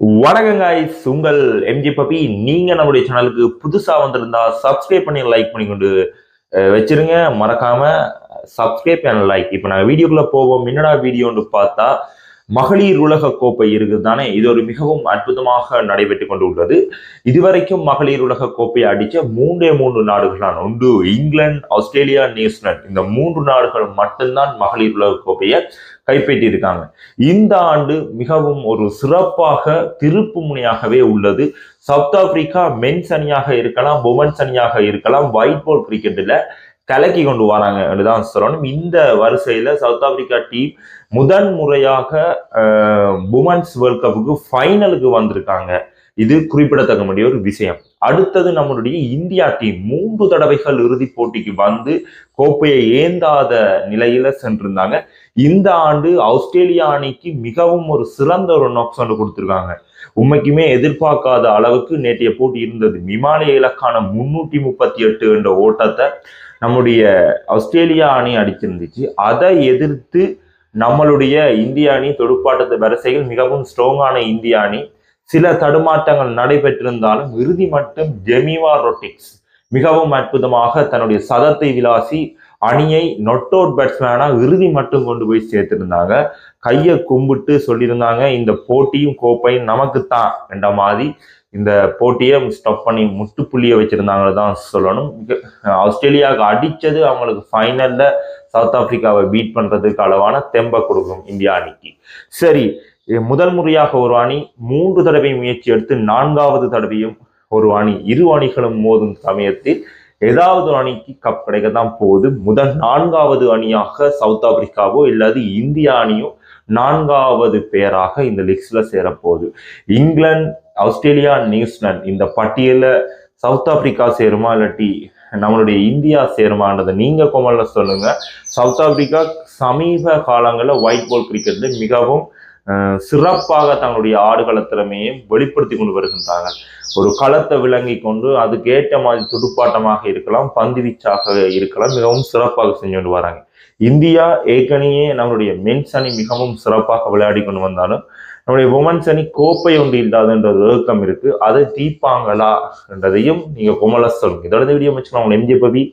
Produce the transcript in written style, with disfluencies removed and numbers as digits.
வணக்கம் guys, உங்கள் MG puppy. நீங்க நம்முடைய சேனலுக்கு புதுசா வந்திருந்தா சப்ஸ்கிரைப் பண்ணி லைக் பண்ணி கொண்டு வச்சிருங்க. மறக்காம சப்ஸ்கிரைப் அண்ட் லைக். இப்போ நாங்கள் வீடியோக்குள்ள போவோம். என்னடா வீடியோன்னு பார்த்தா மகளிர் உலக கோப்பை இருக்குது தானே. இது ஒரு மிகவும் அற்புதமாக நடைபெற்று கொண்டு உள்ளது. இதுவரைக்கும் மகளிர் உலக கோப்பையை அடிச்ச மூன்று நாடுகள் தான் உண்டு. இங்கிலாந்து, ஆஸ்திரேலியா, நியூசிலாந்து, இந்த 3 நாடுகள் மட்டும்தான் மகளிர் உலக கோப்பையை கைப்பற்றி இருக்காங்க. இந்த ஆண்டு மிகவும் ஒரு சிறப்பாக திருப்பு முனையாகவே உள்ளது. சவுத் ஆப்பிரிக்கா மென்ஸ் அணியாக இருக்கலாம், உமன்ஸ் அணியாக இருக்கலாம், ஒயிட் பால் கிரிக்கெட்டில் கலக்கி கொண்டு வராங்க என்றுதான் சொல்லணும். இந்த வரிசையில சவுத் ஆப்பிரிக்கா டீம் முதன் முறையாக உமன்ஸ் வேர்ல்ட் கப்புக்கு ஃபைனலுக்கு வந்திருக்காங்க. இது குறிப்பிடத்தக்க வேண்டிய ஒரு விஷயம். அடுத்தது நம்மளுடைய இந்தியா டீம் 3 தடவைகள் இறுதிப் போட்டிக்கு வந்து கோப்பையை ஏந்தாத நிலையில சென்றிருந்தாங்க. இந்த ஆண்டு ஆஸ்திரேலியா அணிக்கு மிகவும் ஒரு சிறந்த ஒரு நோக்ஸ் ஒன்று கொடுத்திருக்காங்க. உண்மைக்குமே எதிர்பார்க்காத அளவுக்கு நேற்றைய போட்டி இருந்தது. விமானிய இலக்கான 338 என்ற ஓட்டத்தை நம்முடைய ஆஸ்திரேலியா அணி அடிச்சிருந்துச்சு. அதை எதிர்த்து நம்மளுடைய இந்திய அணி துடுப்பாட்ட வரிசையில் மிகவும் ஸ்ட்ராங்கான இந்திய அணி. சில தடுமாற்றங்கள் நடைபெற்றிருந்தாலும் இறுதி மட்டும் ஜெமிவா ரொட்ரிக்ஸ் மிகவும் அற்புதமாக தன்னுடைய சதத்தை விளாசி அணியை நொட் அவுட் பேட்ஸ்மேனா இறுதி மட்டும் கொண்டு போய் சேர்த்திருந்தாங்க. கையை கும்பிட்டு சொல்லியிருந்தாங்க, இந்த போட்டியும் கோப்பையும் நமக்குத்தான் என்ற மாதிரி இந்த போட்டியை ஸ்டாப் பண்ணி முட்டுப்புள்ளியை வச்சிருந்தாங்கன்னு தான் சொல்லணும். ஆஸ்திரேலியாவுக்கு அடிச்சது அவங்களுக்கு ஃபைனல்ல சவுத் ஆப்பிரிக்காவை பீட் பண்றதுக்கு அளவான தெம்ப கொடுக்கும் இந்தியா அணிக்கு. சரி, முதல் முறையாக ஒரு அணி 3 தடவை முயற்சி எடுத்து 4வது தடவையும் ஒரு அணி, இரு அணிகளும் மோதும் சமயத்தில் ஏதாவது அணிக்கு கப் கிடைக்கத்தான் போகுது. முதல் 4வது அணியாக சவுத் ஆப்பிரிக்காவோ இல்லாது இந்தியா அணியோ 4வது பேராக இந்த லிஸ்ட்ல சேரப்போகுது. இங்கிலாந்து, ஆஸ்திரேலியா, நியூசிலாந்து இந்த பட்டியல சவுத் ஆப்பிரிக்கா சேருமா இல்லாட்டி நம்மளுடைய இந்தியா சேருமான்றதை நீங்க கொமல்ல சொல்லுங்க. சவுத் ஆப்பிரிக்கா சமீப காலங்களில் ஒயிட் பால் கிரிக்கெட்ல மிகவும் சிறப்பாக தங்களுடைய ஆடுகள திறமையை வெளிப்படுத்தி கொண்டு வருகின்றாங்க. ஒரு களத்தை விளங்கி கொண்டு அதுக்கு ஏற்ற மாதிரி துடுப்பாட்டமாக இருக்கலாம், பந்து வீச்சாக இருக்கலாம், மிகவும் சிறப்பாக செஞ்சு கொண்டு வராங்க. இந்தியா ஏற்கனவே நம்மளுடைய மென்ஸ் அணி மிகவும் சிறப்பாக விளையாடி கொண்டு வந்தாலும் நம்முடைய உமன்ஸ் அணி கோப்பை ஒன்று இல்லாதுன்ற ஏக்கம் இருக்கு. அதை தீர்ப்பாங்களா என்றதையும் நீங்க கொமல சொல்லுங்க. இதோட வீடியோ வச்சுக்கலாம். உங்க எம்ஜி பவி.